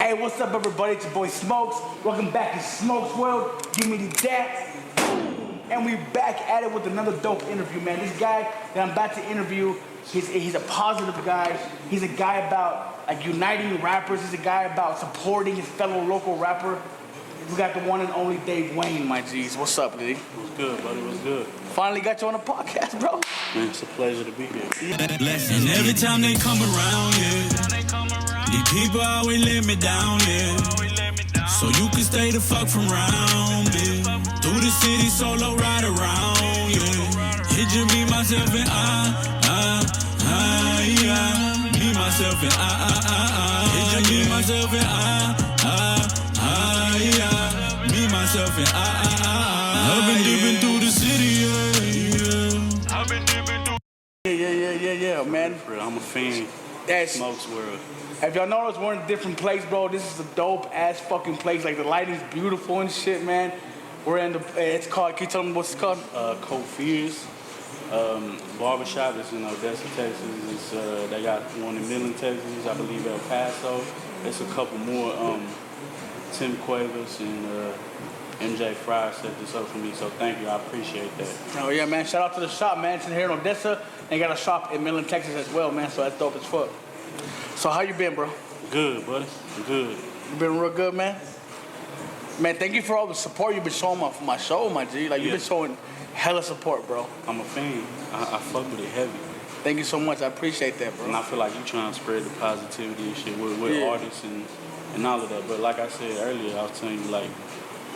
Hey, what's up, everybody? It's your boy Smokes. Welcome back to Smokes World. Give me the dat. And we back at it with another dope interview, man. This guy that I'm about to interview, he's a positive guy. He's a guy about like uniting rappers. He's a guy about supporting his fellow local rapper. We got the one and only Dave Wayne, my G's. What's up, dude? What's good, buddy? What's good? Finally got you on the podcast, bro. Man, it's a pleasure to be here. And every time they come around, yeah, these people always let me down, yeah. So you can stay the fuck from round, yeah. Through the city solo ride around, yeah. Hit you, me, myself, and yeah. Me, myself, and Hit you, me, myself, and yeah. Me, myself, and I've been dipping through the city, yeah. I've been dipping through. Yeah, man. I'm a fan. That's Smokes World. If y'all notice, we're in a different place, bro. This is a dope ass fucking place. Like the lighting's beautiful and shit, man. We're in the. It's called. Can you tell them what's it called? Cofiers Barbershop. It's in Odessa, Texas. It's, they got one in Midland, Texas. I believe El Paso. There's a couple more. Tim Cuevas and MJ Fry set this up for me. So thank you. I appreciate that. Oh yeah, man. Shout out to the shop, man. It's in here in Odessa. They got a shop in Midland, Texas as well, man. So that's dope as fuck. So how you been, bro? Good, buddy. Good. You been real good, man? Man, thank you for all the support you've been showing for my show, my G. Like, you've been showing hella support, bro. I'm a fan. I fuck with it heavy. Thank you so much. I appreciate that, bro. And I feel like you trying to spread the positivity and shit with artists and all of that. But like I said earlier, I was telling you, like,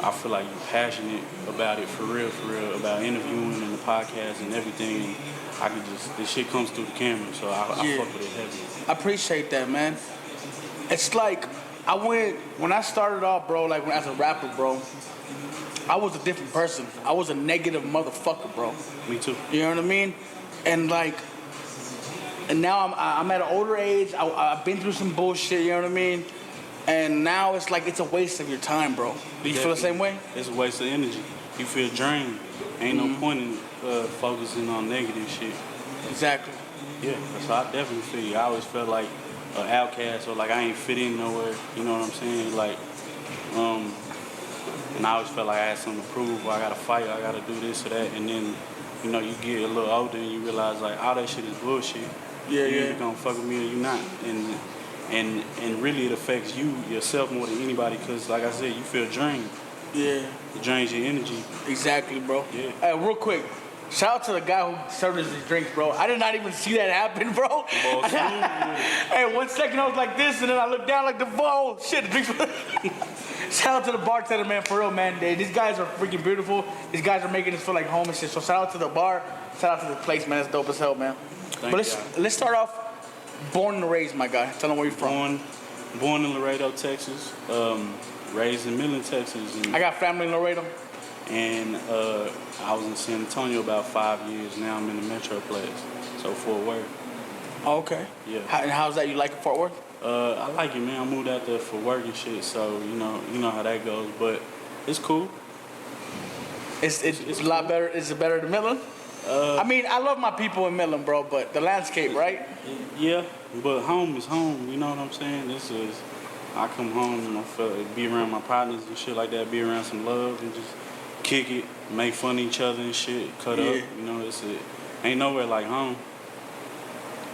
I feel like you're passionate about it for real, about interviewing and the podcast and everything. And I could just, this shit comes through the camera, so I fuck with it heavy. I appreciate that, man. It's like, when I started off, bro, like as a rapper, bro, I was a different person. I was a negative motherfucker, bro. Me too. You know what I mean? And like, and now I'm at an older age. I've been through some bullshit, you know what I mean? And now it's like, it's a waste of your time, bro. Do you feel the same way? It's a waste of energy. You feel drained. Ain't no point in focusing on negative shit. Exactly. Yeah, so I definitely feel you. I always felt like an outcast or like I ain't fit in nowhere. You know what I'm saying? Like, and I always felt like I had something to prove, or I gotta fight, or I gotta do this or that. And then, you know, you get a little older and you realize like all that shit is bullshit. You're either gonna fuck with me or you not. And really it affects you, yourself more than anybody, because like I said, you feel drained. Yeah. It drains your energy. Exactly, bro. Yeah. Hey, real quick, shout out to the guy who served us these drinks, bro. I did not even see that happen, bro. Hey, 1 second I was like this, and then I looked down like the whoa, shit, the drinks. Shout out to the bartender, man, for real, man. These guys are freaking beautiful. These guys are making us feel like home and shit. So shout out to the bar, shout out to the place, man. It's dope as hell, man. Let's start off. Born and raised, my guy. Tell them where you're from. Born in Laredo, Texas. Raised in Midland, Texas. I got family in Laredo. And I was in San Antonio about 5 years. Now I'm in the Metroplex, so Fort Worth. Oh, okay. Yeah. And how's that? You like it, Fort Worth? I like it, man. I moved out there for work and shit, so you know how that goes. But it's cool. It's a lot better. Is it better than Midland? I mean, I love my people in Midland, bro, but the landscape, right? Yeah, but home is home. You know what I'm saying? I come home and I feel be around my partners and shit like that. Be around some love and just kick it, make fun of each other and shit, cut up. You know, ain't nowhere like home.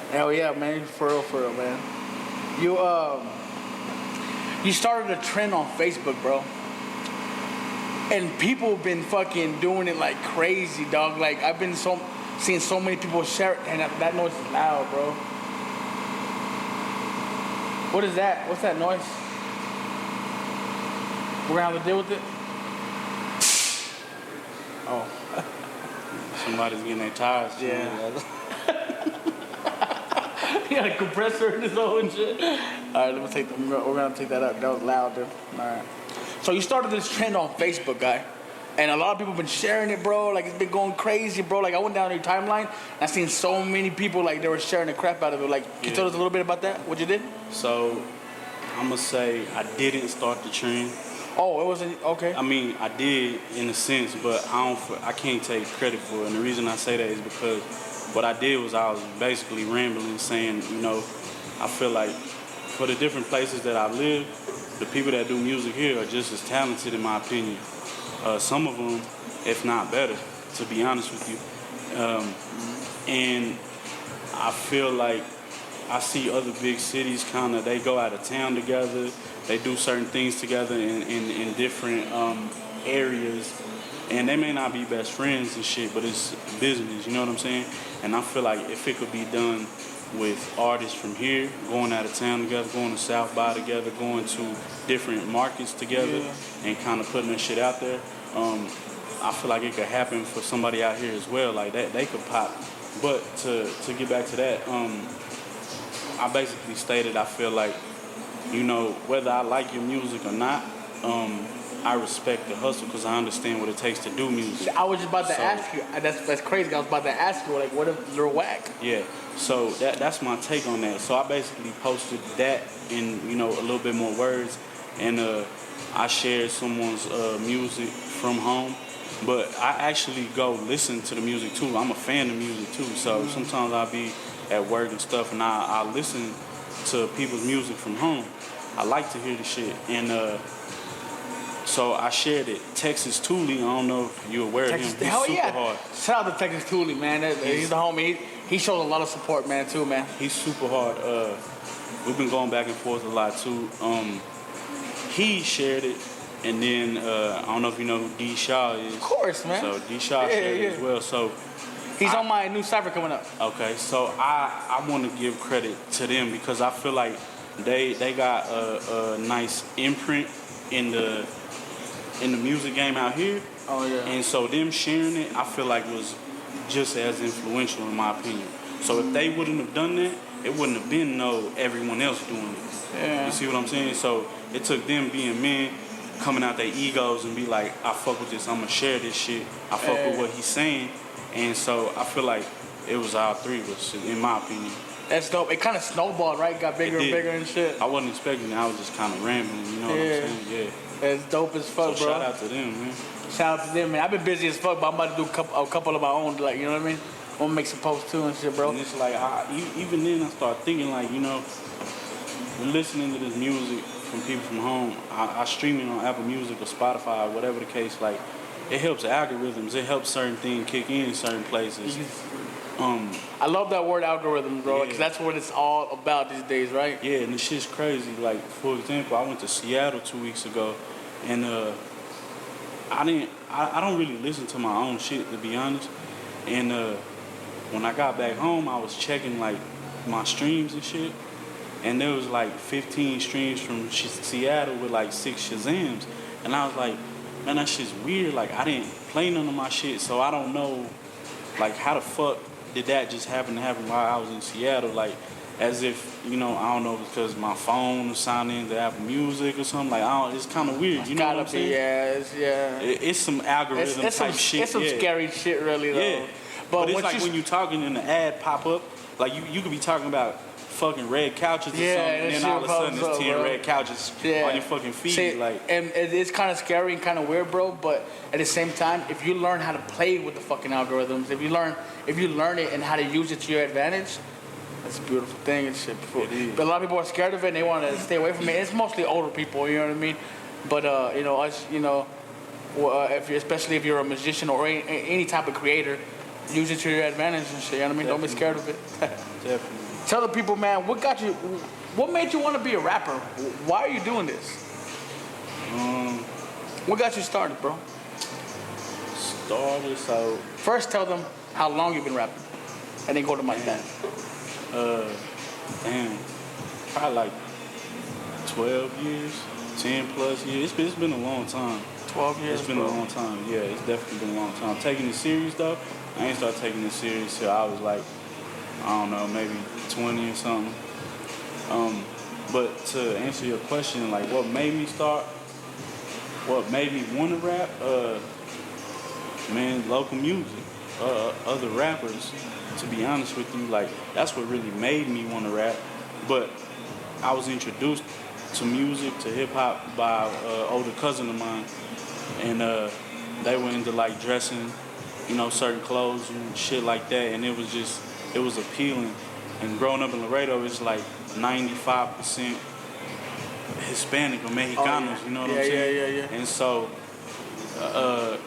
Hell yeah, man. For real, man. You started a trend on Facebook, bro. And people have been fucking doing it like crazy, dog. Like, I've been seeing so many people share it, and that noise is loud, bro. What is that? What's that noise? We're gonna have to deal with it? Oh. Somebody's getting their tires. Yeah. He got a compressor in his own shit. All right, we're gonna take that out. That was loud, dude. All right. So you started this trend on Facebook, guy. And a lot of people have been sharing it, bro. Like, it's been going crazy, bro. Like, I went down your timeline, and I seen so many people, like, they were sharing the crap out of it. Like, can you tell us a little bit about that, what you did? So, I'm going to say I didn't start the trend. Oh, it wasn't, okay. I mean, I did in a sense, but I can't take credit for it. And the reason I say that is because what I did was I was basically rambling, saying, you know, I feel like for the different places that I've lived, the people that do music here are just as talented, in my opinion. Some of them, if not better, to be honest with you. And I feel like I see other big cities kind of, they go out of town together, they do certain things together in different areas, and they may not be best friends and shit, but it's business, you know what I'm saying? And I feel like if it could be done with artists from here, going out of town together, going to South by together, going to different markets together, and kind of putting that shit out there, I feel like it could happen for somebody out here as well, like that they could pop. But to get back to that, I basically stated I feel like, you know, whether I like your music or not, I respect the hustle because I understand what it takes to do music. I was just about to ask you. That's crazy. I was about to ask you, like, what if they're whack? Yeah. So that's my take on that. So I basically posted that in, you know, a little bit more words, and I shared someone's music from home. But I actually go listen to the music too. I'm a fan of music too. So sometimes I'll be at work and stuff, and I listen to people's music from home. I like to hear the shit, and so I shared it. Texas Thule, I don't know if you're aware of him. He's super hard. Shout out to Texas Thule, man. He's the homie. He shows a lot of support, man, too, man. He's super hard. We've been going back and forth a lot too. He shared it, and then I don't know if you know who D Shaw is. Of course, man. So D Shaw shared it as well. So he's on my new cypher coming up. Okay, so I want to give credit to them because I feel like they got a nice imprint in the music game out here. Oh yeah. And so them sharing it, I feel like was just as influential in my opinion. So if they wouldn't have done that, it wouldn't have been no everyone else doing it. Yeah. You see what I'm saying? So it took them being men, coming out their egos and be like, I fuck with this, I'm gonna share this shit. I fuck with what he's saying. And so I feel like it was all three of us, in my opinion. That's dope. It kind of snowballed, right? Got bigger and bigger and shit. I wasn't expecting it. I was just kind of rambling, you know what I'm saying? Yeah. That's dope as fuck, so bro. Shout out to them, man. Shout out to them, man. I've been busy as fuck, but I'm about to do a couple of my own, like, you know what I mean? I'm gonna make some posts too and shit, bro. And it's like, even then I start thinking like, you know, we're listening to this music from people from home. I stream it on Apple Music or Spotify, whatever the case, like, it helps algorithms. It helps certain things kick in certain places. I love that word algorithm, bro, because that's what it's all about these days, right? Yeah, and this shit's crazy. Like, for example, I went to Seattle 2 weeks ago, and I don't really listen to my own shit, to be honest. And when I got back home, I was checking like my streams and shit, and there was like 15 streams from Seattle with like 6 Shazams, and I was like, man, that shit's weird. Like, I didn't play none of my shit, so I don't know, like, how the fuck did that just happen to happen while I was in Seattle? Like, as if, you know, I don't know, because my phone was signed into Apple Music or something. Like, it's kind of weird. You know what I'm saying? It's some algorithm type shit. It's some scary shit, really, though. Yeah. But it's like when you're talking and the ad pop up, like, you could be talking about fucking red couches or something, and then all of a sudden it's 10 red couches on your fucking feed. See, like, and it's kind of scary and kind of weird, bro, but at the same time, if you learn how to play with the fucking algorithms, if you learn it and how to use it to your advantage, that's a beautiful thing and shit. But a lot of people are scared of it and they want to stay away from it. It's mostly older people, you know what I mean? But you know, us, you know, especially if you're a musician or any type of creator, use it to your advantage and shit. You know what I mean? Definitely. Don't be scared of it. Definitely. Tell the people, man, what made you want to be a rapper? Why are you doing this? What got you started, bro? So First, tell them how long you've been rapping, and then go to my dad. damn, probably like 12 years, 10 plus years. It's been a long time. 12 years, It's been bro. a long time. Yeah, it's definitely been a long time. Taking it serious though, I ain't started taking it serious till I was like, I don't know, maybe 20 or something. But to answer your question, like what made me start, what made me want to rap, man, local music, other rappers. To be honest with you, like that's what really made me want to rap. But I was introduced to music, to hip hop by an older cousin of mine, and they were into like dressing, you know, certain clothes and shit like that, and it was appealing. And growing up in Laredo, it's like 95% Hispanic or Mexicanos, you know what I'm saying? Yeah. And so,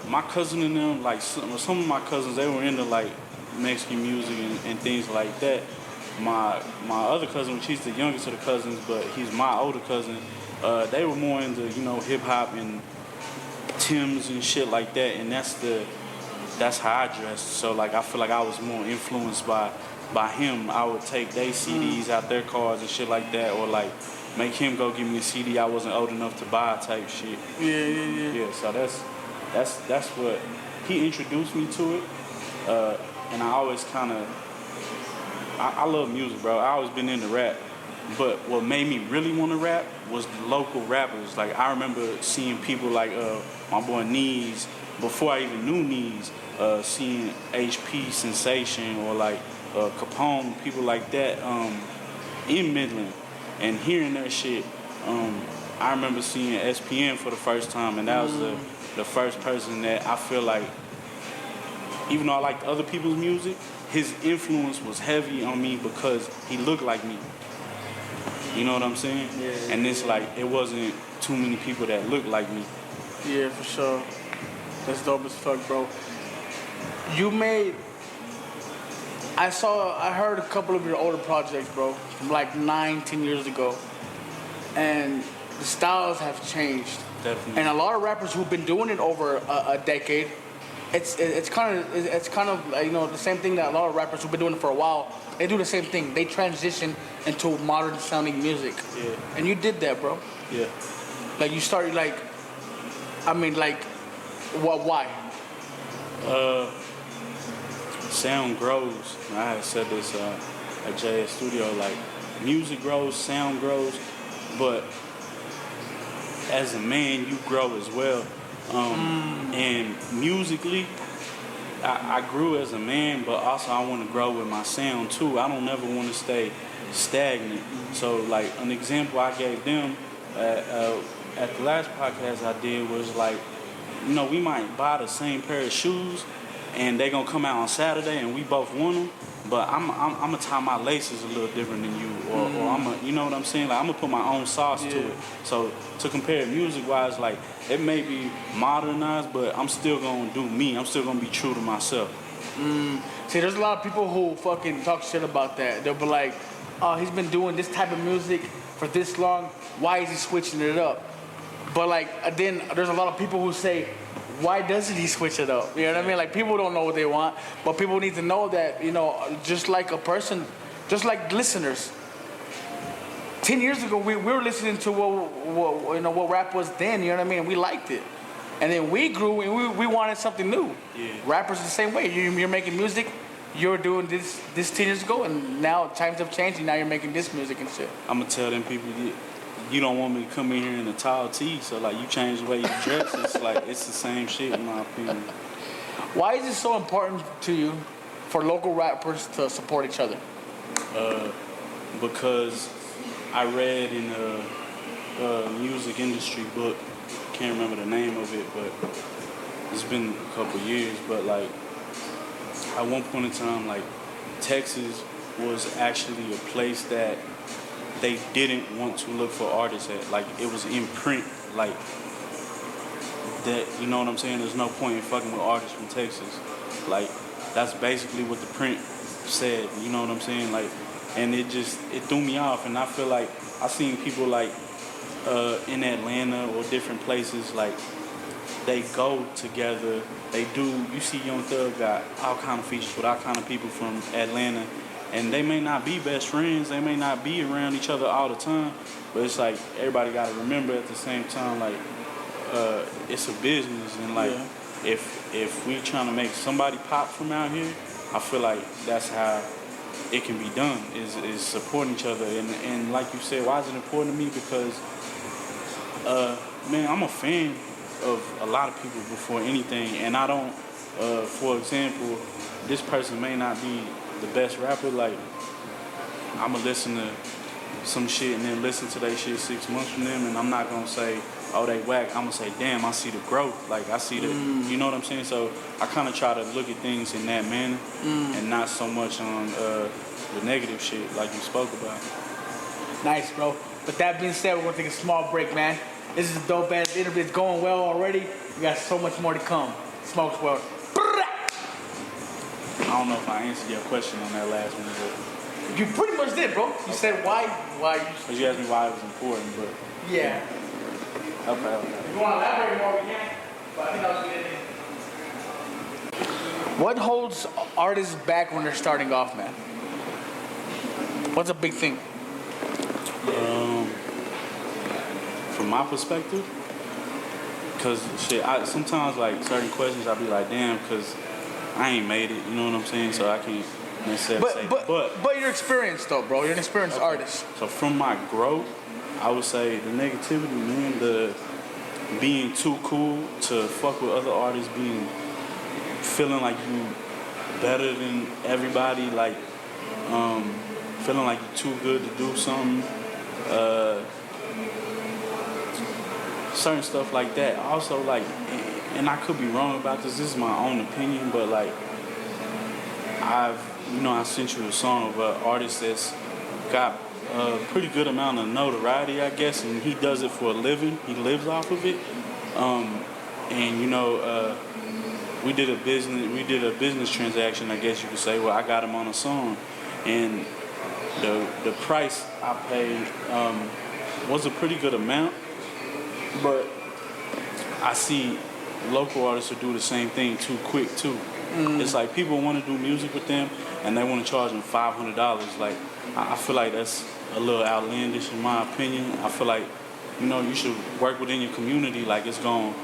my cousin and them, like some of my cousins, they were into like Mexican music and things like that. My other cousin, which he's the youngest of the cousins, but he's my older cousin, they were more into, you know, hip hop and Timbs and shit like that, and that's how I dressed. So like I feel like I was more influenced by him. I would take their CDs out their cars and shit like that, or like make him go give me a CD I wasn't old enough to buy type shit. Yeah, so that's what he introduced me to it, and I always kind of I love music, bro. I always been into rap, but what made me really want to rap was the local rappers. Like I remember seeing people like my boy Knees, before I even knew Knees, seeing HP Sensation or like Capone, people like that in Midland, and hearing that shit. I remember seeing SPN for the first time, and that was the first person that I feel like, even though I liked other people's music, his influence was heavy on me because he looked like me. You know what I'm saying? Yeah. And it's like, it wasn't too many people that looked like me. Yeah, for sure. That's dope as fuck, bro. I heard a couple of your older projects, bro, from like 9-10 years ago. And the styles have changed. Definitely. And a lot of rappers who've been doing it over a decade, it's kind of like, you know, the same thing that a lot of rappers who've been doing it for a while, they do the same thing. They transition into modern sounding music. Yeah. And you did that, bro. Yeah. Like you started like, why? Sound grows. I had said this at JS Studio, like music grows, sound grows, but as a man you grow as well. And musically, I grew as a man, but also I want to grow with my sound too. I don't never want to stay stagnant. So like an example I gave them at the last podcast I did was like, you know, we might buy the same pair of shoes and they gonna come out on Saturday and we both want them, but I'm gonna tie my laces a little different than you, or I'm gonna, you know what I'm saying? Like I'm gonna put my own sauce to it. So to compare music wise, like it may be modernized, but I'm still gonna do me. I'm still gonna be true to myself. See, there's a lot of people who fucking talk shit about that. They'll be like, oh, he's been doing this type of music for this long. Why is he switching it up? But like, then there's a lot of people who say, why doesn't he switch it up? You know what I mean? Like, people don't know what they want, but people need to know that, you know, just like a person, just like listeners. 10 years ago, we were listening to what rap was then, you know what I mean? And we liked it. And then we grew and we wanted something new. Yeah. Rappers the same way. You're making music, you're doing this 10 years ago, and now times have changed, and now you're making this music and shit. I'm gonna tell them people, you don't want me to come in here in a tall tee, so like you change the way you dress, it's like it's the same shit in my opinion. Why is it so important to you for local rappers to support each other? Because I read in a music industry book, can't remember the name of it, but it's been a couple years, but like at one point in time, like Texas was actually a place that they didn't want to look for artists at. Like it was in print, like that, you know what I'm saying? There's no point in fucking with artists from Texas. Like that's basically what the print said, you know what I'm saying? Like, and it threw me off, and I feel like I seen people like in Atlanta or different places, like they go together, they do, you see Young Thug got all kind of features with all kind of people from Atlanta, and they may not be best friends, they may not be around each other all the time, but it's like everybody got to remember at the same time, like it's a business, and like if we trying to make somebody pop from out here, I feel like that's how it can be done, is supporting each other. And like you said, why is it important to me? Because man, I'm a fan of a lot of people before anything, and I don't for example, this person may not be the best rapper, like I'ma listen to some shit and then listen to that shit 6 months from them, and I'm not gonna say, oh, they whack. I'm gonna say, damn, I see the growth. Like I see the, you know what I'm saying? So I kind of try to look at things in that manner, and not so much on the negative shit like you spoke about. Nice, bro. With that being said, we're gonna take a small break, man. This is a dope ass interview. It's going well already. We got so much more to come. Smoke's World. I don't know if I answered your question on that last one, but You pretty much did, bro. You said why because you asked me why it was important, but yeah. okay. If you want to elaborate more, we can. But I think that was good. What holds artists back when they're starting off, man? What's a big thing? From my perspective, because shit, I sometimes like certain questions I'll be like, damn, because I ain't made it, you know what I'm saying? So I can't necessarily say. But you're experienced though, bro. You're an experienced artist. So from my growth, I would say the negativity, man, the being too cool to fuck with other artists, feeling like you better than everybody, like feeling like you're too good to do something, certain stuff like that. Also, like, and I could be wrong about this. This is my own opinion, but like, I sent you a song of an artist that's got a pretty good amount of notoriety, I guess, and he does it for a living. He lives off of it, and we did a business transaction, I guess you could say, where I got him on a song, and the price I paid was a pretty good amount, but I see local artists who do the same thing too quick too. It's like people want to do music with them and they want to charge them $500. Like, I feel like that's a little outlandish in my opinion. I feel like, you should work within your community. Like, it's gonna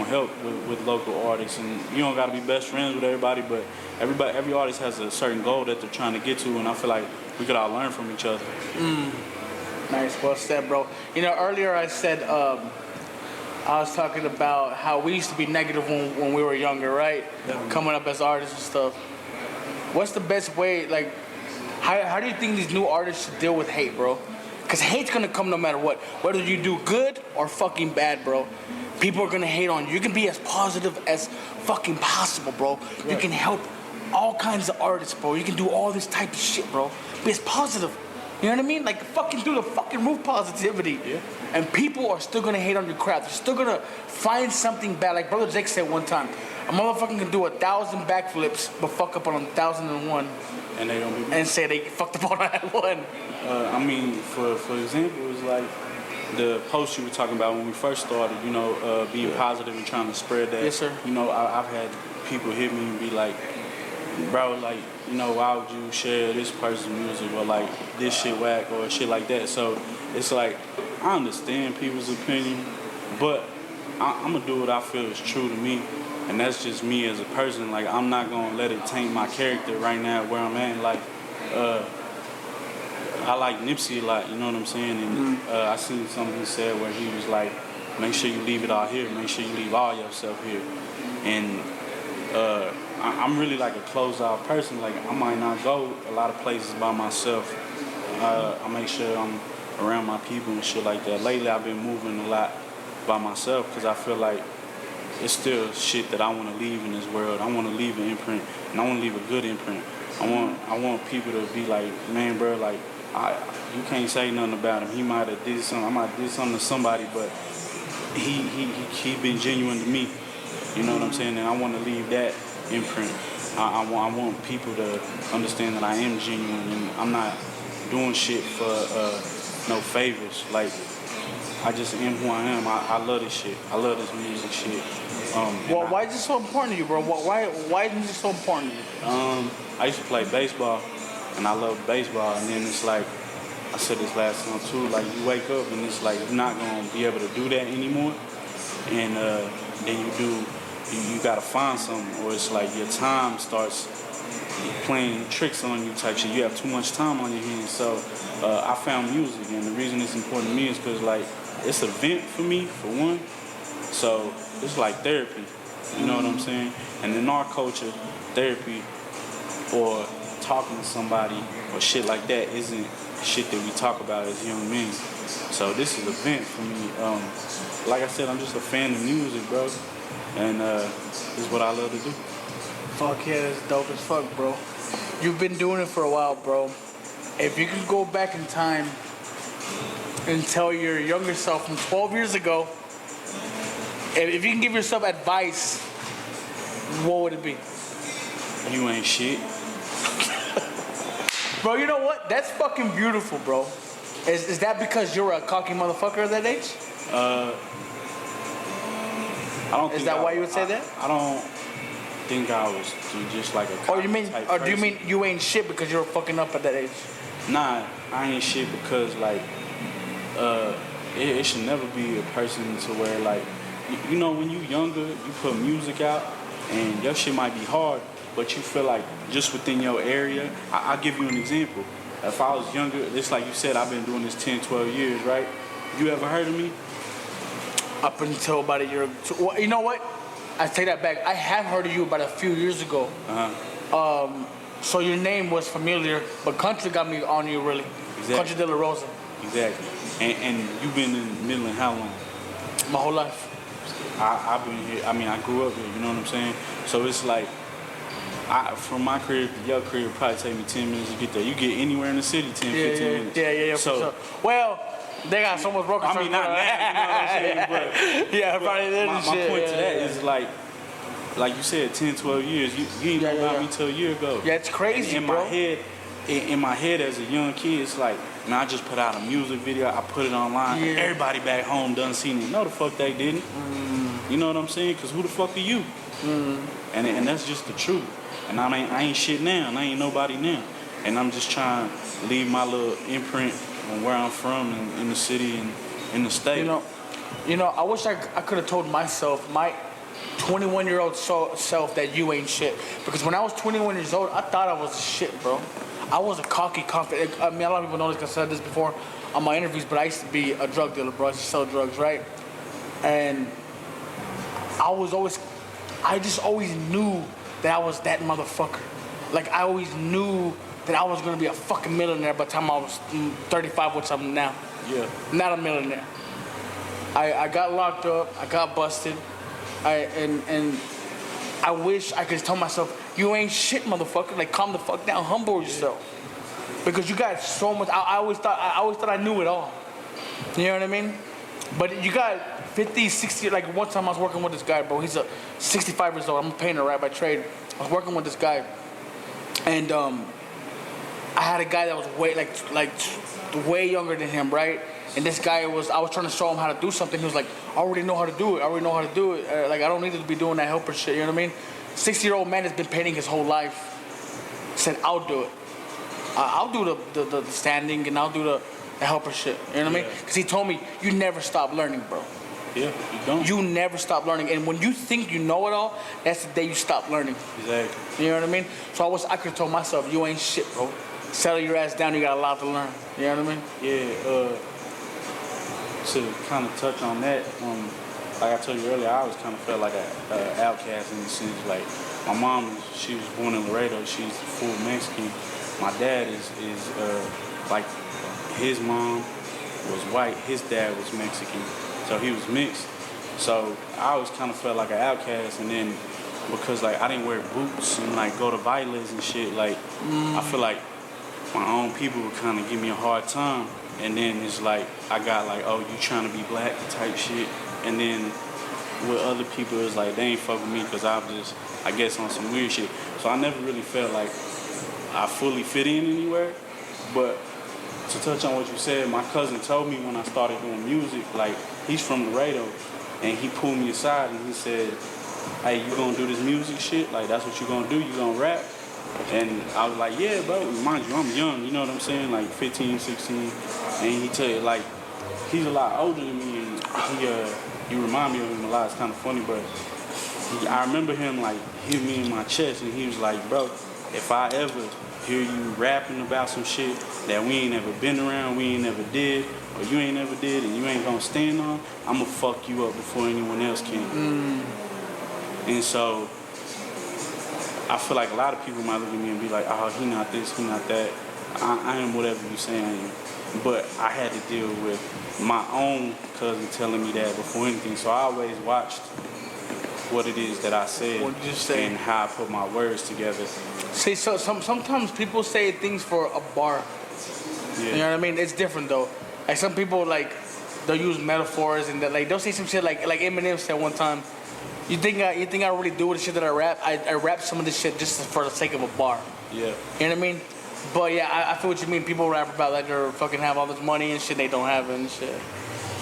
help with local artists, and you don't gotta be best friends with everybody, but every artist has a certain goal that they're trying to get to, and I feel like we could all learn from each other. Nice, well said, bro. Earlier I said I was talking about how we used to be negative when we were younger, right? Yeah. Coming up as artists and stuff. What's the best way, like, how do you think these new artists should deal with hate, bro? Because hate's gonna come no matter what. Whether you do good or fucking bad, bro. People are gonna hate on you. You can be as positive as fucking possible, bro. Right. You can help all kinds of artists, bro. You can do all this type of shit, bro. Be as positive. You know what I mean? Like, fucking do the fucking roof positivity. Yeah. And people are still gonna hate on your craft. They're still gonna find something bad. Like Brother Jake said one time, a motherfucker can do 1,000 backflips, but fuck up on 1,001. And they don't be. And say they fucked up on that one. For example, it's like the post you were talking about when we first started, being positive and trying to spread that. Yes, sir. I've had people hit me and be like, bro, like, why would you share this person's music, or like this shit whack or shit like that? So it's like, I understand people's opinion, but I'm gonna do what I feel is true to me, and that's just me as a person. Like, I'm not gonna let it taint my character right now where I'm at. Like, I like Nipsey a lot, you know what I'm saying? And I seen something he said where he was like, make sure you leave it all here, make sure you leave all yourself here. And I'm really like a closed out person. Like, I might not go a lot of places by myself. I make sure I'm around my people and shit like that. Lately I've been moving a lot by myself because I feel like it's still shit that I want to leave in this world. I want to leave an imprint, and I want to leave a good imprint. I want people to be like, man, bro, like, you can't say nothing about him. He might have did something. I might have did something to somebody, but he been genuine to me. You know what I'm saying? And I want to leave that imprint. I want people to understand that I am genuine, and I'm not doing shit for no favors. Like, I just am who I am. I love this shit. I love this music shit. Why is it so important to you, bro? Why is it so important to you? I used to play baseball, and I love baseball. And then it's like, I said this last time too, like, you wake up and it's like you're not gonna be able to do that anymore. And then you gotta find something, or it's like your time starts playing tricks on you type shit. You have too much time on your hands. So I found music, and the reason it's important to me is because, like, it's a vent for me, for one. So it's like therapy, you know what I'm saying? And in our culture, therapy or talking to somebody or shit like that isn't shit that we talk about as young men. So this is a vent for me. Like I said, I'm just a fan of music, bro. And this is what I love to do. Fuck yeah, that's dope as fuck, bro. You've been doing it for a while, bro. If you could go back in time and tell your younger self from 12 years ago, if you can give yourself advice, what would it be? You ain't shit. Bro, you know what? That's fucking beautiful, bro. Is that because you're a cocky motherfucker at that age? I don't. Is that why you would say that? I don't think I was just like a. Or you mean? type Or do you person. mean you ain't shit because you're fucking up at that age? Nah, I ain't shit because like, it should never be a person to where like, you know, when you younger, you put music out, and your shit might be hard, but you feel like just within your area. I'll give you an example. If I was younger, just like you said, I've been doing this 10, 12 years, right? You ever heard of me? Up until about a year. Well, you know what? I take that back. I have heard of you about a few years ago. So your name was familiar, but country got me on you really. Exactly. Country De La Rosa. Exactly. And you've been in Midland how long? My whole life. I've been here. I mean, I grew up here. You know what I'm saying? So it's like, from my crib to your crib, probably take me 10 minutes to get there. You get anywhere in the city, 10, 15 minutes. Yeah, So, for sure. Well, they got so much broken. I mean, not now, you know what I'm saying? But yeah, probably did my shit. point to that is like you said, 10, 12 years. You ain't know about me till a year ago. Yeah, it's crazy, in bro. In my head as a young kid, it's like, man, I just put out a music video, I put it online, Yeah. everybody back home done seen it. No, the fuck they didn't. You know what I'm saying? Because who the fuck are you? And that's just the truth. And I ain't shit now, and I ain't nobody now. And I'm just trying to leave my little imprint on where I'm from and in the city and in the state. You know, I wish I could have told myself, my 21-year-old self, that you ain't shit. Because when I was 21 years old, I thought I was shit, bro. I was a cocky, confident. I mean, a lot of people know this because I said this before on my interviews, but I used to be a drug dealer, bro. I used to sell drugs, right? And I just always knew that I was that motherfucker. Like, I always knew that I was gonna be a fucking millionaire by the time I was 35, which I'm now. Yeah. Not a millionaire. I got locked up, I got busted, and I wish I could tell myself, you ain't shit, motherfucker. Like, calm the fuck down, humble yourself. Because you got so much, I always thought I knew it all. You know what I mean? But you got 50, 60, like one time I was working with this guy, bro. He's a 65 years old. I'm a painter, right, by trade. I was working with this guy, and I had a guy that was way younger than him, right? And this guy I was trying to show him how to do something. He was like, I already know how to do it. Like, I don't need to be doing that helper shit, you know what I mean? 60-year-old man has been painting his whole life. Said, I'll do it. I'll do the standing, and I'll do the helper shit, you know what I mean? Because he told me, you never stop learning, bro. Yeah, you don't. You never stop learning. And when you think you know it all, that's the day you stop learning. Exactly. You know what I mean? So I could have told myself, you ain't shit, bro. Settle your ass down, you got a lot to learn. You know what I mean? Yeah, to kind of touch on that, like I told you earlier, I always kind of felt like an outcast in the sense, like, my mom, she was born in Laredo, she's full Mexican. My dad is like, his mom was white, his dad was Mexican, so he was mixed. So I always kind of felt like an outcast, and then because like I didn't wear boots and like go to bailes and shit, like I feel like my own people would kind of give me a hard time. And then it's like, I got like, oh, you trying to be black type shit. And then with other people, it's like, they ain't fuck with me because I'm just, I guess, on some weird shit. So I never really felt like I fully fit in anywhere. But to touch on what you said, my cousin told me when I started doing music, like, he's from Laredo, and he pulled me aside and he said, hey, you gonna do this music shit? Like, that's what you gonna do? You gonna rap? And I was like, yeah, bro, mind you, I'm young, you know what I'm saying? Like 15, 16. And he tell you, like, he's a lot older than me, and you remind me of him a lot. It's kind of funny, but I remember him, like, hit me in my chest, and he was like, bro, if I ever hear you rapping about some shit that we ain't ever been around, we ain't never did, or you ain't never did, and you ain't gonna stand on, I'm gonna fuck you up before anyone else can. And so I feel like a lot of people might look at me and be like, oh, he not this, he not that. I am whatever you say I am. But I had to deal with my own cousin telling me that before anything. So I always watched what it is that I said and how I put my words together. See, so sometimes people say things for a bar. Yeah. You know what I mean? It's different though. Like some people like they'll use metaphors and they'll say some shit like Eminem said one time. You think I really do with the shit that I rap? I rap some of this shit just for the sake of a bar. Yeah. You know what I mean? But yeah, I feel what you mean. People rap about like they fucking have all this money and shit they don't have and shit.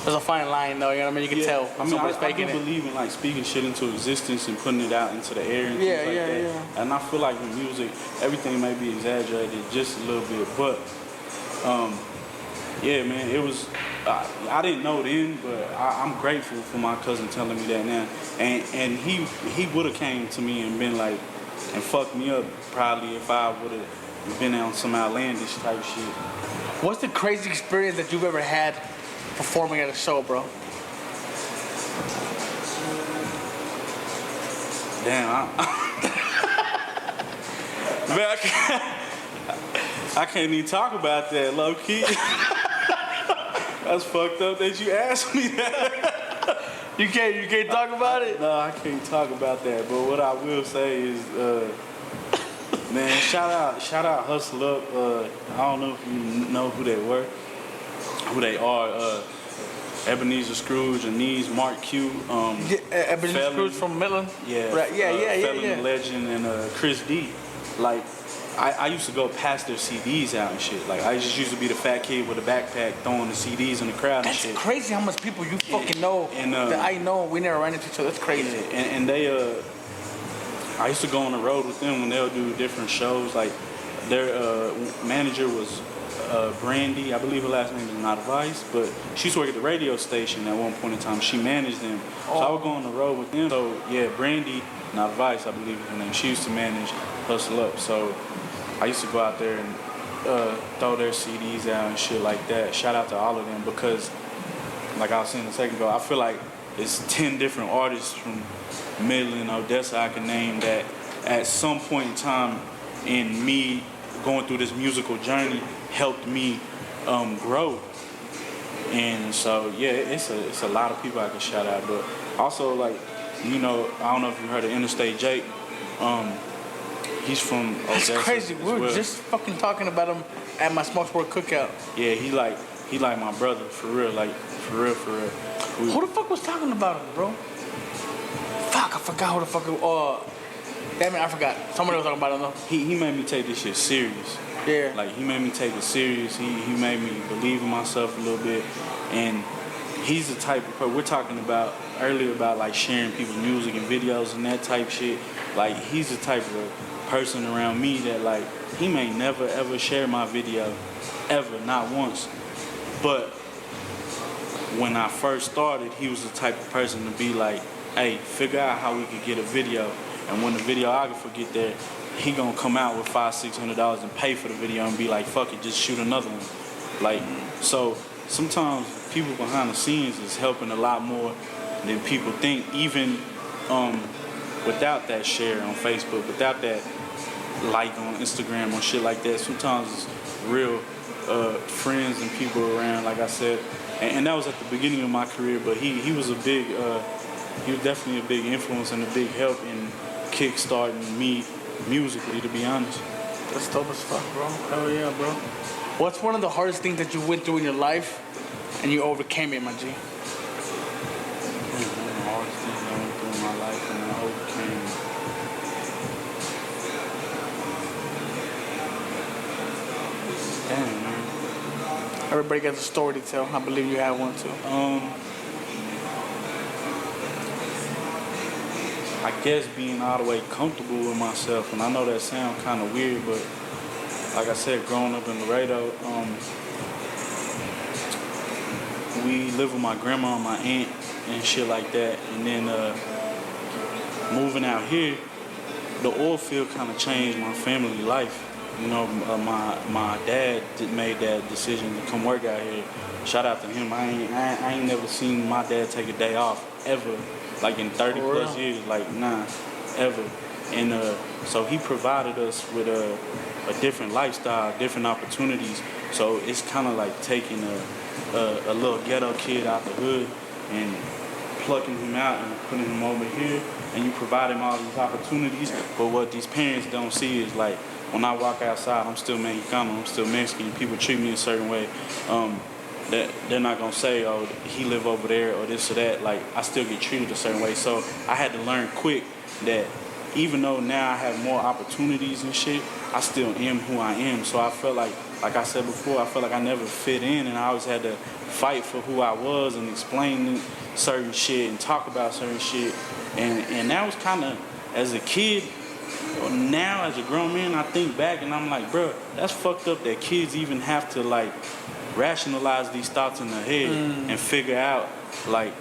There's a fine line though, you know what I mean? You can tell when someone's faking I it. do believe in like speaking shit into existence and putting it out into the air and things like that. Yeah. And I feel like with music, everything may be exaggerated just a little bit, but yeah, man, it was. I didn't know then, but I'm grateful for my cousin telling me that now. And he would have came to me and been like, and fucked me up probably if I would have been on some outlandish type shit. What's the craziest experience that you've ever had performing at a show, bro? Damn, man, I can't even talk about that, low key. That's fucked up that you asked me that. You can't talk about it? No, I can't talk about that. But what I will say is, man, shout out Hustle Up. I don't know if you know who they are. Ebenezer Scrooge, Anise, Mark Q. Ebenezer Felon. Scrooge from Midland. Yeah. Right. Yeah. Felon Legend and Chris D. Like, I used to go pass their CDs out and shit. Like, I just used to be the fat kid with a backpack throwing the CDs in the crowd and That's shit. crazy how much people you fucking know and, that I know. We never ran into each other. That's crazy. Yeah, and they, I used to go on the road with them when they'll do different shows. Like, their manager was Brandy. I believe her last name is Not Vice, but she used to work at the radio station at one point in time. She managed them. So I would go on the road with them. So, yeah, Brandy, Not Vice, I believe is her name. She used to manage Hustle Up. So I used to go out there and throw their CDs out and shit like that. Shout out to all of them because, like I was saying a second ago, I feel like it's 10 different artists from Midland, Odessa I can name that at some point in time in me going through this musical journey helped me grow. And so, yeah, it's a lot of people I can shout out. But also, like, you know, I don't know if you heard of Interstate Jake. He's from Odessa. That's crazy. We were just fucking talking about him at my Smoke Sport cookout. Yeah, he like my brother, for real, like, for real. Who the fuck was talking about him, bro? Fuck, I forgot who the fuck it was. Damn it, I forgot. Somebody was talking about him, though. He made me take this shit serious. Yeah. Like, he made me take it serious. He made me believe in myself a little bit. And he's the type of person, we're talking about earlier about, like, sharing people's music and videos and that type shit. Like, he's the type of person around me that, like, he may never, ever share my video. Ever. Not once. But when I first started, he was the type of person to be like, hey, figure out how we could get a video. And when the videographer get there, he gonna come out with $500-600 and pay for the video and be like, fuck it, just shoot another one. Like, so sometimes people behind the scenes is helping a lot more than people think, even without that share on Facebook, without that like on Instagram or shit like that. Sometimes it's real friends and people around, like I said. And that was at the beginning of my career, but he was he was definitely a big influence and a big help in kickstarting me musically, to be honest. That's dope as fuck, bro. Hell yeah, bro. What's one of the hardest things that you went through in your life and you overcame it, my G? One of the hardest things I went through in my life and I overcame it. Damn, man. Everybody got a story to tell. I believe you have one too. I guess being all the way comfortable with myself, and I know that sounds kind of weird, but like I said, growing up in Laredo, we lived with my grandma and my aunt and shit like that, and then moving out here, the oil field kind of changed my family life. You know, my dad made that decision to come work out here. Shout out to him. I ain't never seen my dad take a day off ever. Like in 30 plus years, like nah, ever. And so he provided us with a different lifestyle, different opportunities. So it's kind of like taking a little ghetto kid out the hood and plucking him out and putting him over here, and you provide him all these opportunities. But what these parents don't see is like, when I walk outside, I'm still Mexicano, I'm still Mexican. People treat me a certain way. that they're not gonna say, oh, he live over there or this or that. Like, I still get treated a certain way. So I had to learn quick that even though now I have more opportunities and shit, I still am who I am. So I felt like I said before, I felt like I never fit in, and I always had to fight for who I was and explain certain shit and talk about certain shit. And that was kind of, as a kid, now as a grown man, I think back and I'm like, bro, that's fucked up that kids even have to like rationalize these thoughts in their head and figure out like,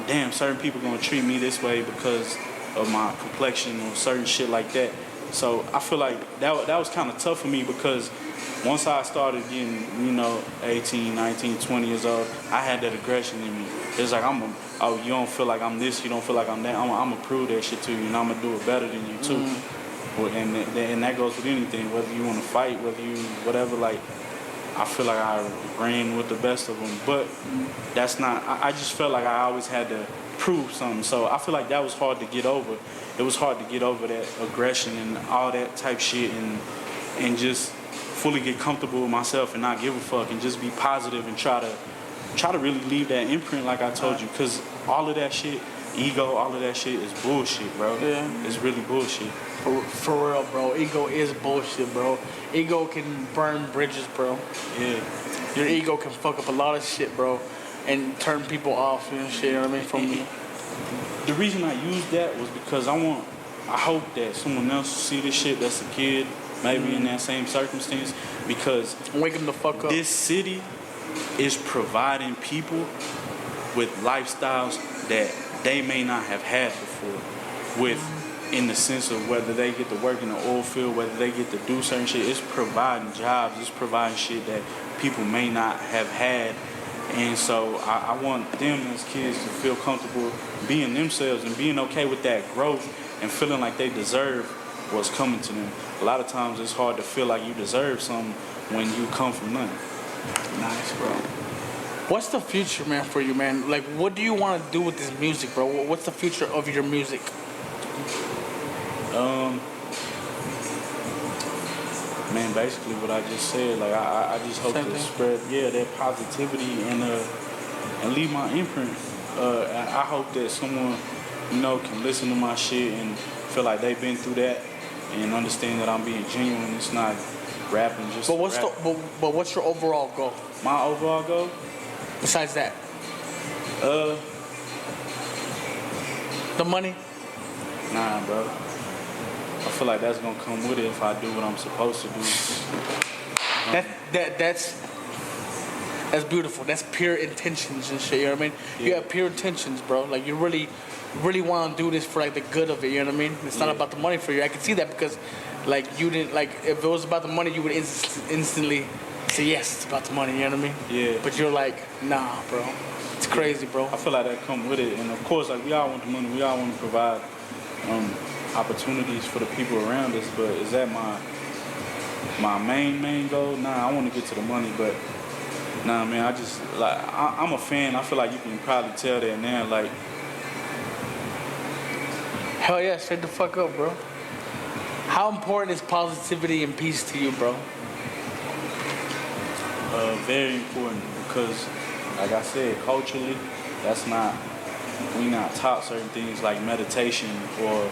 damn, certain people gonna treat me this way because of my complexion or certain shit like that. So I feel like that was kind of tough for me because once I started getting, 18, 19, 20 years old, I had that aggression in me. It's like, you don't feel like I'm this, you don't feel like I'm that. I'm gonna prove that shit to you, and I'm gonna do it better than you too. And that goes with anything, whether you want to fight, whatever. Like, I feel like I ran with the best of them, but that's not. I just felt like I always had to prove something. So I feel like that was hard to get over. It was hard to get over that aggression and all that type shit, and just fully get comfortable with myself and not give a fuck and just be positive and try to really leave that imprint like I told you, because all of that shit, ego, all of that shit is bullshit, bro. Yeah. It's really bullshit. For real, bro. Ego is bullshit, bro. Ego can burn bridges, bro. Yeah. Your ego can fuck up a lot of shit, bro, and turn people off and shit, you know what I mean? From me. The reason I used that was because I hope that someone else see this shit that's a kid, maybe in that same circumstance, because wake them the fuck up. This city is providing people with lifestyles that they may not have had before, in the sense of whether they get to work in the oil field, whether they get to do certain shit. It's providing jobs, it's providing shit that people may not have had. And so I want them as kids to feel comfortable being themselves and being okay with that growth and feeling like they deserve what's coming to them. A lot of times it's hard to feel like you deserve something when you come from nothing. Nice, bro. What's the future, man, for you, man? Like, what do you want to do with this music, bro? What's the future of your music? Man, basically what I just said. Like, I just hope to spread, that positivity and leave my imprint. I hope that someone, can listen to my shit and feel like they've been through that and understand that I'm being genuine. It's not rapping just. But what's your overall goal? My overall goal? Besides that? The money? Nah, bro. I feel like that's gonna come with it if I do what I'm supposed to do. That's beautiful. That's pure intentions and shit. You know what I mean? Yeah. You have pure intentions, bro. Like, you really want to do this for like the good of it. You know what I mean? It's not about the money for you. I can see that because, like, you didn't like if it was about the money, you would instantly say yes, it's about the money. You know what I mean? Yeah. But you're like, nah, bro. It's crazy, bro. I feel like that come with it, and of course, like, we all want the money. We all want to provide opportunities for the people around us, but is that my main goal? Nah, I want to get to the money, but nah, man, I just, like, I'm a fan. I feel like you can probably tell that now, like. Hell yeah, straight the fuck up, bro. How important is positivity and peace to you, bro? Very important, because, like I said, culturally, we not taught certain things like meditation or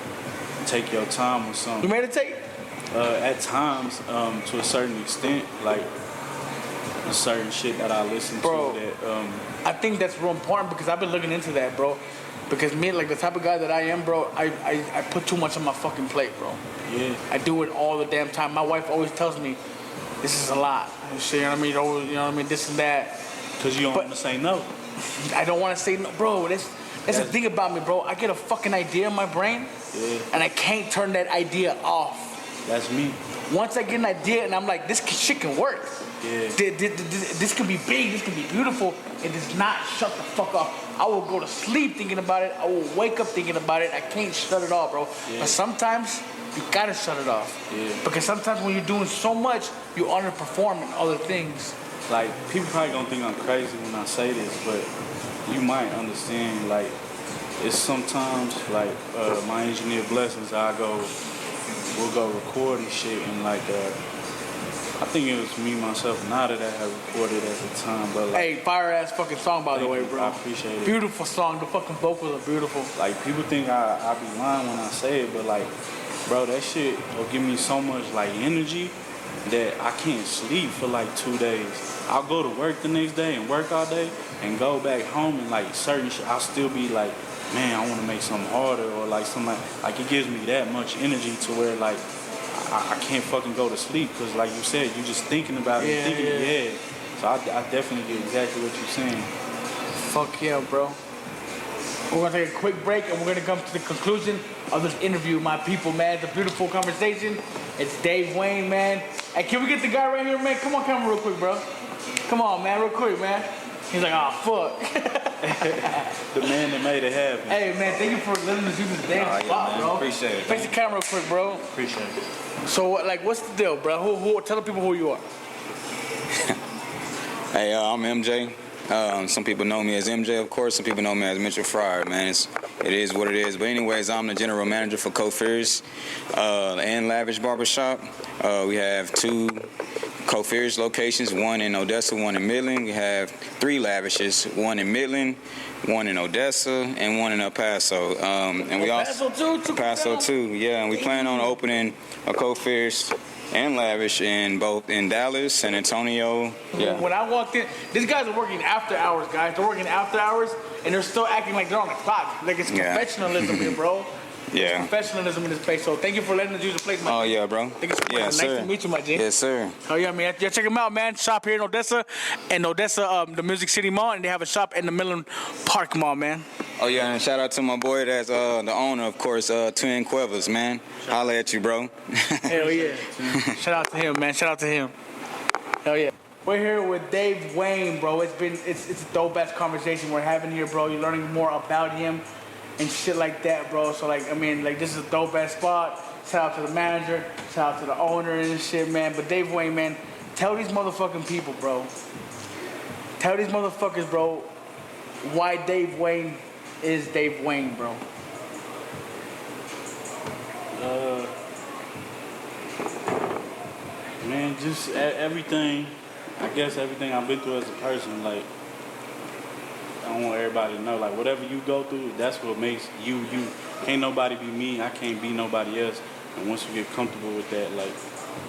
take your time with something. You meditate? At times, to a certain extent, like a certain shit that I listen bro, to. That I think that's real important because I've been looking into that, bro. Because me, like the type of guy that I am, bro, I put too much on my fucking plate, bro. Yeah. I do it all the damn time. My wife always tells me, this is a lot. You know what I mean? You know what I mean? This and that. Because you don't want to say no. I don't want to say no, bro. That's the thing about me, bro. I get a fucking idea in my brain, and I can't turn that idea off. That's me. Once I get an idea and I'm like, this shit can work. Yeah. This can be big. This can be beautiful. It does not shut the fuck off. I will go to sleep thinking about it. I will wake up thinking about it. I can't shut it off, bro. Yeah. But sometimes you gotta shut it off. Yeah. Because sometimes when you're doing so much, you underperform in other things. Like, people probably gonna think I'm crazy when I say this, but you might understand, like, it's sometimes, like, my engineer Blessings, we'll go record and shit, and, like, I think it was me, myself, now that I had recorded at the time, but like, Hey, fire ass fucking song by the way, bro. I appreciate it. Beautiful song. The fucking vocals are beautiful. Like, people think I be lying when I say it, but like, bro, that shit will give me so much like energy that I can't sleep for like 2 days. I'll go to work the next day and work all day and go back home and like certain shit, I'll still be like, man, I want to make something harder or like something like it gives me that much energy to where like I can't fucking go to sleep because like you said, you just thinking about it, yeah. So I definitely get exactly what you're saying. Fuck yeah, bro. We're gonna take a quick break and we're gonna come to the conclusion of this interview, my people, man. It's a beautiful conversation. It's Dave Wayne, man. Hey, can we get the guy right here, man? Come on, camera real quick, bro. Come on, man, real quick, man. He's like, oh, fuck. The man that made it happen. Hey, man, thank you for letting us use this damn spot, man. bro. Appreciate it. Face the camera real quick, bro. Appreciate it. So, like, what's the deal, bro? Who? Tell the people who you are. Hey, I'm MJ. Some people know me as MJ, of course. Some people know me as Mitchell Fryer, man. It is what it is. But anyways, I'm the general manager for Co-Fierce and Lavish Barbershop. We have 2 Co-Fierce locations, one in Odessa, one in Midland. We have 3 Lavishes, one in Midland, one in Odessa, and one in El Paso. And we also Paso too? El Paso too, yeah. And we plan on opening a Co-Fierce and Lavish in both in Dallas, San Antonio. Yeah. When I walked in, these guys are working after hours, guys. They're working after hours, and they're still acting like they're on the clock. Like it's professionalism here, bro. Yeah. Professionalism in this place. So thank you for letting us use the place, man. Oh yeah, bro. Thank you so much. Yeah, Nice sir. to meet you, my G. Yes, sir. Oh yeah, man. Yeah, check them out, man. Shop here in Odessa, the Music City Mall, and they have a shop in the Midland Park Mall, man. Oh yeah, and shout out to my boy that's the owner, of course, Twin Cuevas, man. Holla at you, bro. Hell yeah. Shout out to him, man. Shout out to him. Hell yeah. We're here with Dave Wayne, bro. It's a dope ass conversation we're having here, bro. You're learning more about him and shit like that, bro. So like, I mean, like this is a dope ass spot. Shout out to the manager, shout out to the owner and shit, man. But Dave Wayne, man, tell these motherfucking people, bro. Tell these motherfuckers, bro, why Dave Wayne is Dave Wayne, bro. Man, just everything. I guess everything I've been through as a person, like, I want everybody to know, like, whatever you go through, that's what makes you, you. Can't nobody be me, I can't be nobody else. And once you get comfortable with that, like,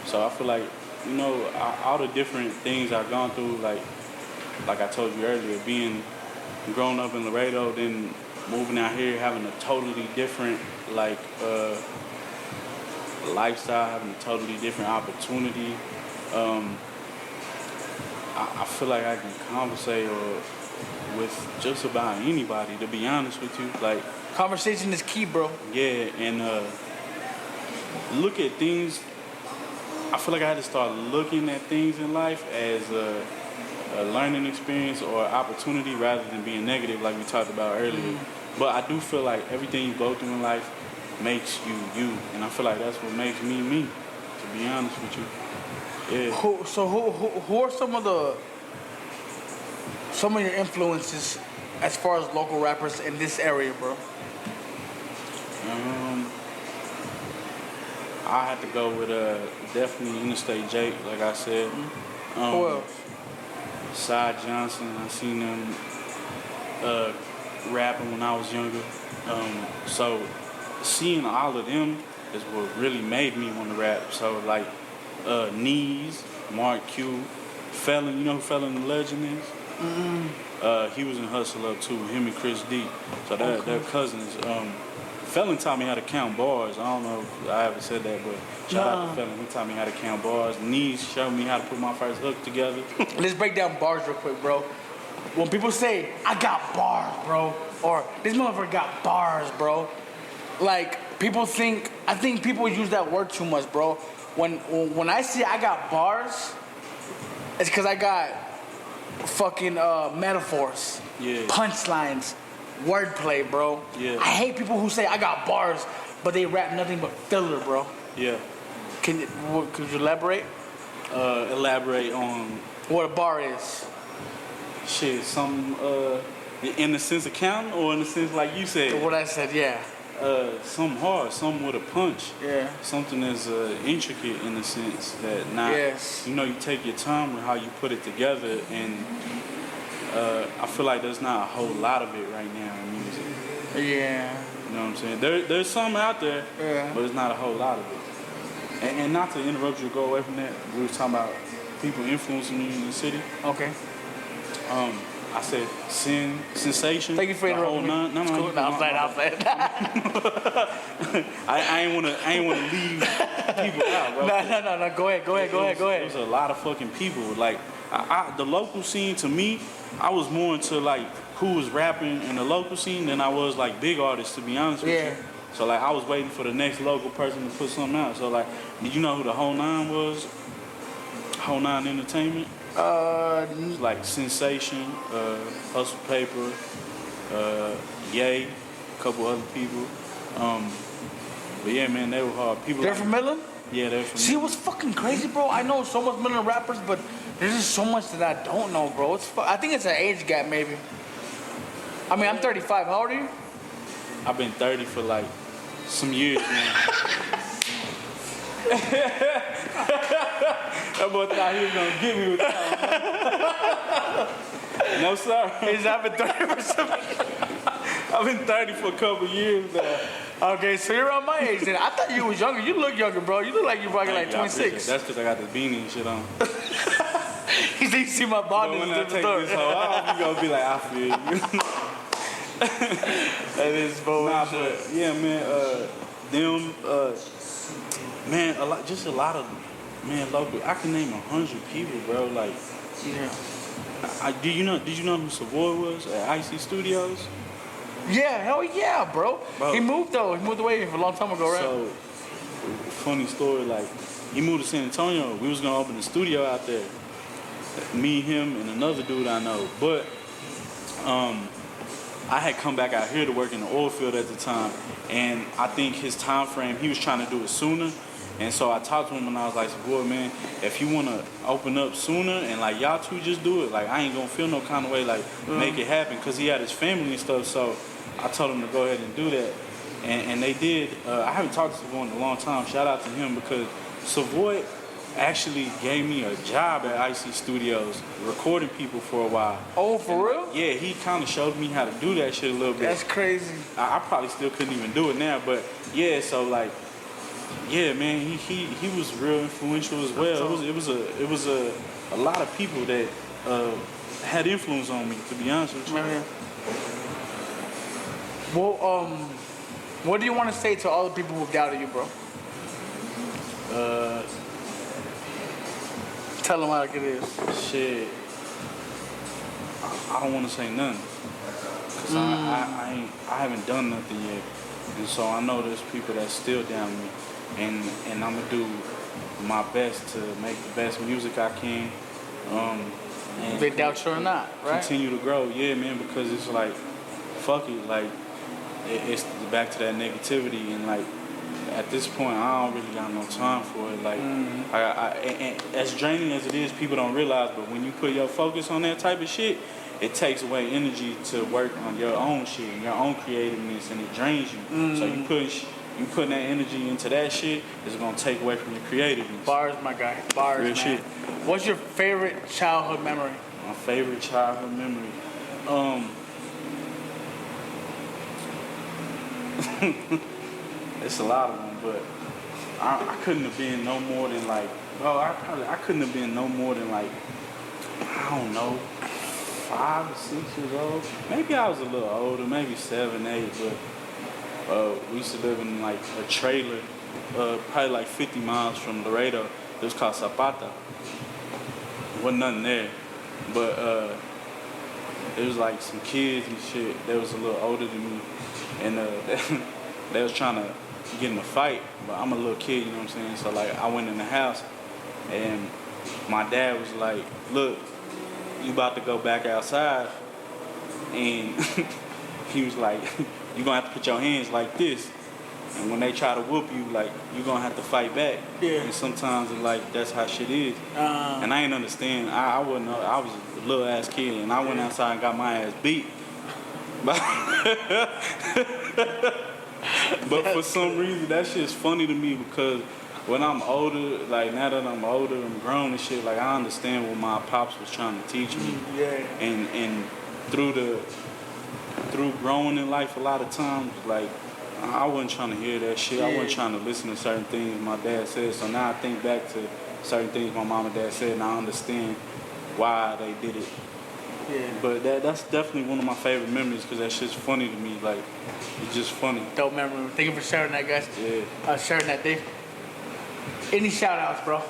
so I feel like, you know, all the different things I've gone through, like I told you earlier, being grown up in Laredo, then moving out here, having a totally different, like, lifestyle, having a totally different opportunity. I feel like I can conversate with just about anybody, to be honest with you. Like, Conversation is key, bro. yeah, and look at things. I feel like I had to start looking at things in life as a learning experience or opportunity rather than being negative, like we talked about earlier. But I do feel like everything you go through in life makes you you, and I feel like that's what makes me me. To be honest with you, yeah. Who are some of your influences as far as local rappers in this area, bro? I had to go with definitely Interstate Jake, like I said. Who else? Cy Johnson, I seen them rapping when I was younger. So seeing all of them is what really made me want to rap. So like Knees, Mark Q, Felon, you know who Felon the Legend is? He was in Hustle Up too, him and Chris D. So they're cousins. Felon taught me how to count bars. I don't know if I ever said that, but shout out to Felon. He taught me how to count bars. Knees showed me how to put my first hook together. Let's break down bars real quick, bro. When people say, I got bars, bro, or this motherfucker got bars, bro, like, I think people use that word too much, bro. When I say I got bars, it's because I got fucking metaphors, punchlines, wordplay, bro. Yeah. I hate people who say I got bars, but they rap nothing but filler, bro. Yeah. Could you elaborate? Elaborate on What a bar is. shit, some in the sense of counting or in the sense like you said? What I said, yeah. some hard, some with a punch. Yeah. Something that's intricate in the sense that not, Yes. you know, you take your time with how you put it together, and I feel like there's not a whole lot of it right now in music. Yeah. You know what I'm saying? There's some out there, Yeah. but it's not a whole lot of it. And not to interrupt you, go away from that. We were talking about people influencing you in the city. Okay. I said sensation. Thank you for the whole interrupting me. nine- No, It's no, cool. No, I'm playing. I ain't wanna leave people out, bro. No. Go ahead. There's a lot of fucking people. Like the local scene, to me, I was more into like who was rapping in the local scene than I was like big artists, to be honest with Yeah. you. So like I was waiting for the next local person to put something out. So like, did you know who the Whole Nine was? Whole Nine Entertainment. It's like Sensation, Hustle Paper, Ye, a couple other people. But yeah, man, they were hard. People. They're like, from Midland? Yeah, they're from. See, what's fucking crazy, bro? I know so much Midland rappers, but there's just so much that I don't know, bro. I think it's an age gap, maybe. I mean, I'm 35. How old are you? I've been 30 for like some years, man. That boy thought he was gonna get me with that. No, sir. I've been 30 for some. I've been 30 for a couple years now. Okay, so you're around my age then. I thought you was younger. You look younger, bro. You look like you're probably like Yeah, I appreciate 26. that. That's because I got the beanie and shit on. You see my But body when is I a different take story. this hoe off, you gonna be like, I feel you. That is bullshit. Nah, but yeah, man, man, just a lot of, man, local. I can name 100 people, bro. Like, Yeah. did you know who Savoy was at IC Studios? Yeah, hell yeah, bro. Bro. He moved though. He moved away a long time ago, right? So, funny story, like, he moved to San Antonio. We was gonna open a studio out there. Me, him, and another dude I know. But, I had come back out here to work in the oil field at the time, and I think his time frame, he was trying to do it sooner. And so I talked to him and I was like, boy, man, if you want to open up sooner and like y'all two just do it, like I ain't going to feel no kind of way, like make it happen, because he had his family and stuff. So I told him to go ahead and do that. And they did. I haven't talked to Savoy in a long time. Shout out to him, because Savoy actually gave me a job at IC Studios recording people for a while. Oh, for real? Yeah, he kind of showed me how to do that shit a little bit. That's crazy. I probably still couldn't even do it now, but yeah, so like, yeah, man, he was real influential as well. It was a lot of people that had influence on me, to be honest with you. Man. Well, what do you want to say to all the people who doubted you, bro? Tell them how it is. Shit, I don't want to say nothing, cause I haven't done nothing yet, and so I know there's people that still down me, and I'm gonna do my best to make the best music I can. And They doubt you or not, right? continue to grow, yeah, man, because it's like, fuck it, like, it's back to that negativity, and like, at this point, I don't really got no time for it. Like, and as draining as it is, people don't realize, but when you put your focus on that type of shit, it takes away energy to work on your own shit, and your own creativeness, and it drains you. So you putting that energy into that shit is gonna take away from your creativeness. Bars, my guy. Bars, Real man. shit. What's your favorite childhood memory? My favorite childhood memory. It's a lot of them, but I couldn't have been no more than like, I couldn't have been no more than like, I don't know, 5 or 6 years old. Maybe I was a little older, maybe 7, 8, but we used to live in like a trailer, probably like 50 miles from Laredo. It was called Zapata. Wasn't nothing there, but it was like some kids and shit. They was a little older than me, and they was trying to get in a fight, but I'm a little kid, you know what I'm saying? So like, I went in the house, and my dad was like, look, you about to go back outside, and he was like, you gonna have to put your hands like this, and when they try to whoop you, like, you gonna have to fight back. Yeah. And sometimes, like, that's how shit is. And I ain't understand. I wouldn't know. I was a little ass kid, and I went outside and got my ass beat. But for some reason, that shit's funny to me because when I'm older, like now that I'm older, I'm grown and shit, like I understand what my pops was trying to teach me. Yeah. And through growing in life a lot of times, like I wasn't trying to hear that shit. I wasn't trying to listen to certain things my dad said. So now I think back to certain things my mom and dad said and I understand why they did it. Yeah. But that's definitely one of my favorite memories because that shit's funny to me. Like, it's just funny. Dope memory. Thank you for sharing that, guys. Yeah. Sharing that, Dave. Any shout outs, bro?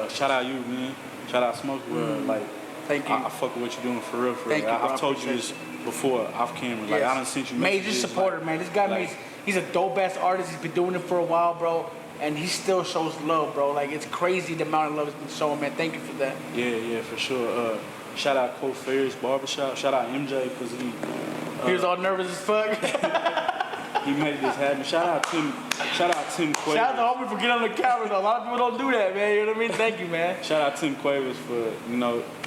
Shout out you, man. Shout out Smoke World. Like, Thank you. I fuck with what you're doing for real, for real. Thank you, bro. I've told you Appreciate this before off camera. Like, I done sent you Major messages, supporter, like- man. This guy, like- he's a dope ass artist. He's been doing it for a while, bro. And he still shows love, bro. Like, it's crazy the amount of love he's been showing, man. Thank you for that. Yeah, for sure. Shout out Cole Ferris Barbershop. Shout out MJ because He was all nervous as fuck. he made this happen. Shout out Tim Quavers. Shout out to homie for getting on the camera, though. A lot of people don't do that, man. You know what I mean? Thank you, man. Shout out Tim Quavers for,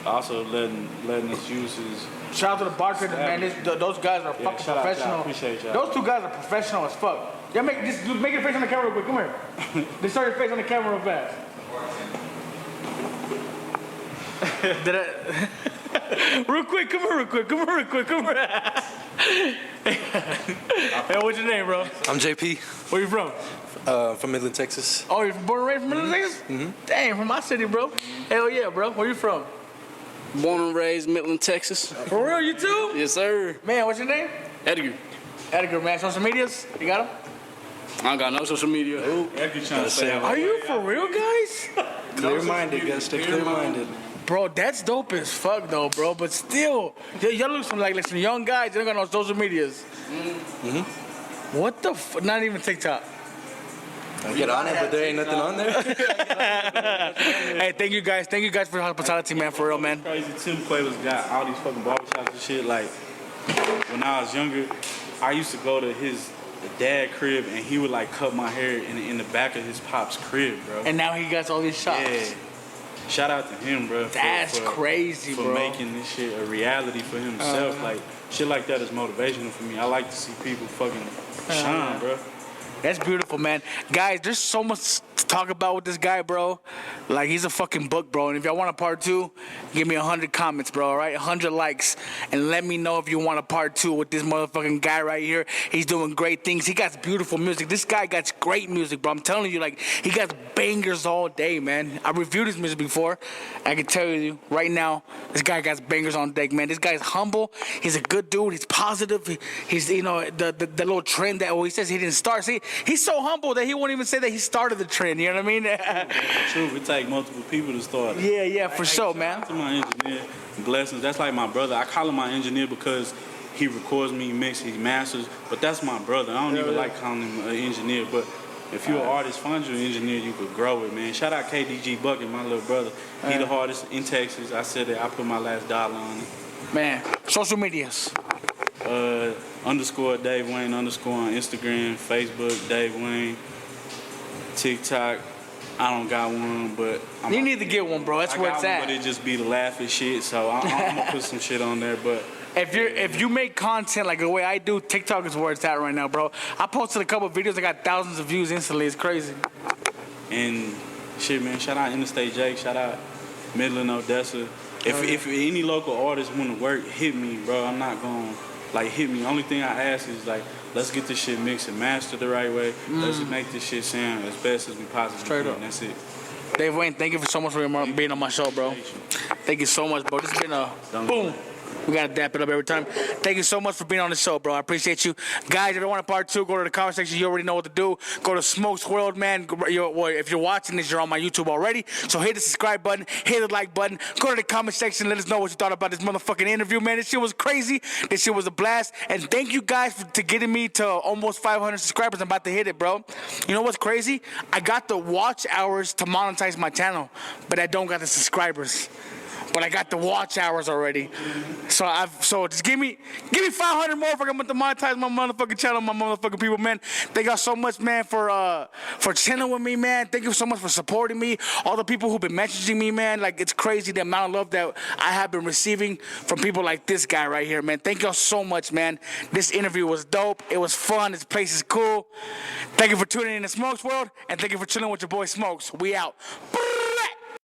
also letting us use his. Shout out to the bartender, man. Those guys are fucking shout out, professional. appreciate y'all. Those two guys are professional as fuck. Yeah, make your face on the camera real quick. Come here. Just show your face on the camera real fast. Real quick, come here real quick. Hey, what's your name, bro? I'm JP, Where you from? from Midland, Texas. Oh, you're born and raised from Midland, Texas? Mm-hmm. Dang, from my city, bro. Hell yeah, bro. Where you from? Born and raised Midland, Texas. For real, you too? Yes, sir. Man, what's your name? Edgar. Edgar, man. Social medias? You got them? I don't got no social media. Edgar trying to say Are you for real, guys? Clear-minded, gotta stay clear-minded. Bro, that's dope as fuck, though, bro. But still, y'all look some like some young guys. They don't got no social medias. Mm-hmm. What the Not even TikTok. I get on it, but there ain't nothing on there. Hey, thank you guys. Thank you guys for your hospitality, man. For real, man. Crazy. Tim Quavers got all these fucking barbershops and shit. Like, when I was younger, I used to go to his dad crib and he would like cut my hair in the back of his pop's crib, bro. And now he got all these shops. Yeah. Shout out to him, bro. That's crazy, for bro. making this shit a reality for himself. Like, shit like that is motivational for me. I like to see people fucking shine, bro. That's beautiful, man. Guys, there's so much to talk about with this guy, bro. Like, he's a fucking book, bro. And if y'all want a part 2, give me 100 comments, bro, all right? 100 likes. And let me know if you want a part 2 with this motherfucking guy right here. He's doing great things. He got beautiful music. This guy got great music, bro. I'm telling you, like, he got bangers all day, man. I reviewed his music before. I can tell you right now, this guy got bangers on deck, man. This guy's humble. He's a good dude. He's positive. He's, the little trend that he says he didn't start. See, he's so humble that he won't even say that he started the trend. You know what I mean? True. It take multiple people to start it. Yeah, for sure, man. To my engineer, Blessings. That's like my brother. I call him my engineer because he records me, mixes, he masters. But that's my brother. I don't even like calling him an engineer. But if you're an artist, find you an engineer you could grow with, man. Shout out KDG Bucket, my little brother. He the hardest in Texas. I said that I put my last dollar on it. Man, social medias. _ Dave Wayne _ on Instagram, Facebook, Dave Wayne, TikTok. I don't got one, but You need to get one, bro. That's where it's But at. it just be the laughing shit. So I'm gonna put some shit on there. But If you make content like the way I do, TikTok is where it's at right now, bro. I posted a couple of videos. I got thousands of views instantly. It's crazy. and shit, man. Shout out Interstate Jake. Shout out Midland, Odessa. If any local artists want to work, hit me, bro. I'm not gonna hit me. Only thing I ask is let's get this shit mixed and mastered the right way. Let's make this shit sound as best as we possibly Straight can. up. That's it. Dave Wayne, thank you so much for being on my show, bro. Thank you so much, bro. This has been a boom. We gotta dap it up every time. Thank you so much for being on the show, bro. I appreciate you. Guys, if you want a part 2, go to the comment section. You already know what to do. Go to Smokes World, man. If you're watching this, you're on my YouTube already. So hit the subscribe button, hit the like button. Go to the comment section. Let us know what you thought about this motherfucking interview, man. This shit was crazy. This shit was a blast. And thank you guys for getting me to almost 500 subscribers. I'm about to hit it, bro. You know what's crazy? I got the watch hours to monetize my channel, but I don't got the subscribers. but I got the watch hours already. So just give me 500 more if I can monetize my motherfucking channel, my motherfucking people, man. Thank y'all so much, man, for chilling with me, man. Thank you so much for supporting me. All the people who've been messaging me, man. Like, it's crazy the amount of love that I have been receiving from people like this guy right here, man. Thank y'all so much, man. This interview was dope. It was fun. This place is cool. Thank you for tuning in to Smokes World, and thank you for chilling with your boy Smokes. We out.